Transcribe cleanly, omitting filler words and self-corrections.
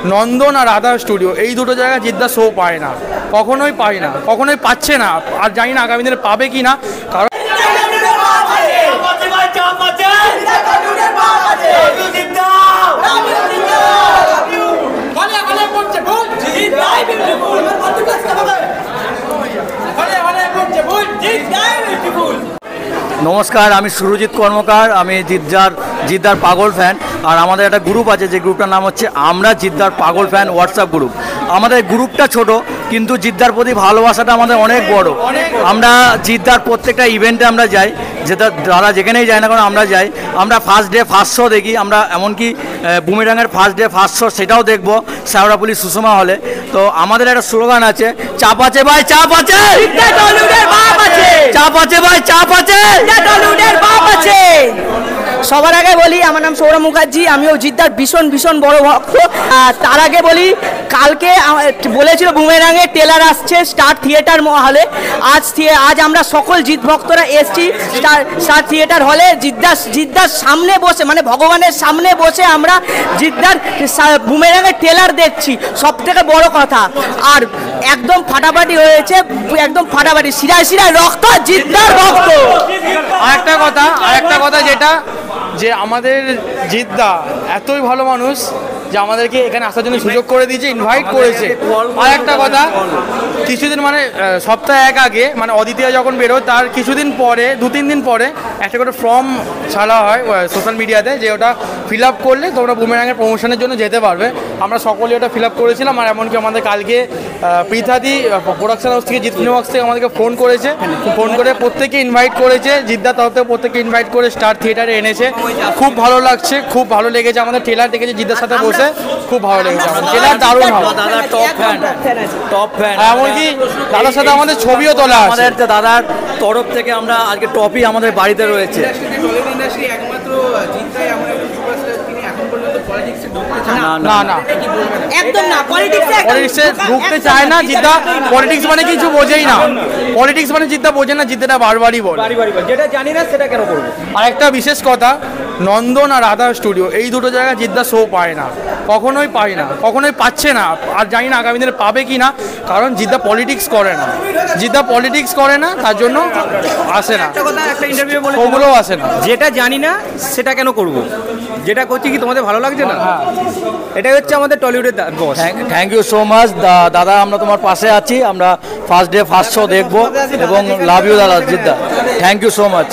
নন্দন আর Radha studio, এই দুটো জায়গায় জিদ্দা শো পায় না, কখনোই পায় না, কখনোই পাচ্ছে না, আর জানি না আগামী দিনে পাবে কি না। কারণ নমস্কার, আমি সুরজিৎ কর্মকার। আমি জিদ্দার পাগল ফ্যান। আর আমাদের একটা গ্রুপ আছে, যে গ্রুপটার নাম হচ্ছে আমরা জিদ্দার পাগল ফ্যান হোয়াটসঅ্যাপ গ্রুপ। আমাদের গ্রুপটা ছোট, কিন্তু জিদ্দার প্রতি ভালোবাসাটা আমাদের অনেক বড়। আমরা জিদ্দার প্রত্যেকটা ইভেন্টে আমরা যাই, যেটা যারা যেখানেই যায় না কারণ আমরা যাই। আমরা ফার্স্ট ডে ফার্স্ট শো দেখি, আমরা এমনকি বুমেরাঙের ফার্স্ট ডে ফার্স্ট শো সেটাও দেখবো শ্যাওড়াপুলি সুষমা হলে। তো আমাদের একটা স্লোগান আছে, চাপ আছে ভাই চাপ আছে, চাপ আছে ভাই চাপ আছে। সবার আগে বলি আমার নাম সৌরভ মুখার্জি, আমিও জিদ্দার ভীষণ বড় ভক্ত। তার আগে বলি, কালকে বলেছিল বুমেরাঙের টেলার আসছে স্টার থিয়েটার হলে। আজ আমরা সকল জিদ ভক্তরা এসছি স্টার থিয়েটার হলে। জিদ্দার সামনে বসে, মানে ভগবানের সামনে বসে আমরা জিদ্দার বুমেরাঙের টেলার দেখছি, সব থেকে বড় কথা। আর একদম ফাটাফাটি হয়েছে, একদম ফাটাফাটি, শিরায় রক্ত, জিদ্দার রক্ত। আরেকটা কথা যেটা যে আমাদের জিদ্দা এতই ভালো মানুষ যে আমাদেরকে এখানে আসার জন্য সুযোগ করে দিয়েছে, ইনভাইট করেছে। আর একটা কথা, কিছুদিন মানে সপ্তাহ এক আগে, মানে অদিতিয়া যখন বেরোয় তার কিছুদিন পরে, 2-3 দিন পরে একটা করে ফর্ম ছাড়া হয় সোশ্যাল মিডিয়াতে, যে ওটা ফিল আপ করলে তোমরা বুমেরাঙের প্রমোশনের জন্য যেতে পারবে। আমরা সকলে ওটা ফিল আপ করেছিলাম। আর এমনকি আমাদের কালকে পৃথাদি প্রোডাকশন হাউস থেকে, জিৎ ফিল্ম হাউস থেকে আমাদেরকে ফোন করেছে, ফোন করে প্রত্যেকে ইনভাইট করেছে, জিদ্দার তরফ থেকে প্রত্যেকে ইনভাইট করে স্টার থিয়েটারে এনেছে। খুব ভালো লাগছে, খুব ভালো লেগেছে। আমাদের ট্রেলার দেখেছে জিদ্দার সাথে বসে, খুব ভালো লেগেছে। ট্রেলার দারুণ ভালো, দাদার টপ ফ্যান। এমনকি দাদার সাথে আমাদের ছবিও তোলা আছে। আমাদের দাদার তরফ থেকে আমরা আজকে টপই আমাদের বাড়িতে রয়েছে। না একদম না, পলিটিক্সে ঢুকতে চায় না জিদ্দা। পলিটিক্স মানে কিছু বোঝেই না, পলিটিক্স মানে জিদ্দা বোঝে না, জিদ্দাটা বারবারই বলে। যেটা জানি না সেটা কেন করবো। আর একটা বিশেষ কথা, নন্দন আর রাধা স্টুডিও, এই দুটো জায়গায় জিদ্দা শো পায় না, কখনোই পায় না, কখনোই পাচ্ছে না, আর জানি না আগামী দিনে পাবে কি না। কারণ জিদ্দা পলিটিক্স করে না, তার জন্য আসে না, একটা ইন্টারভিউ বলে ওগুলোও আসে না। যেটা জানি না সেটা কেন করব, যেটা করছি কি তোমাদের ভালো লাগছে না, এটাই হচ্ছে আমাদের টলিউডের বস। থ্যাংক ইউ সো মাচ দাদা, আমরা তোমার পাশে আছি। আমরা ফার্স্ট ডে ফার্স্ট শো দেখবো এবং লাভ ইউ দাদা জিদ্দা। Thank you so much.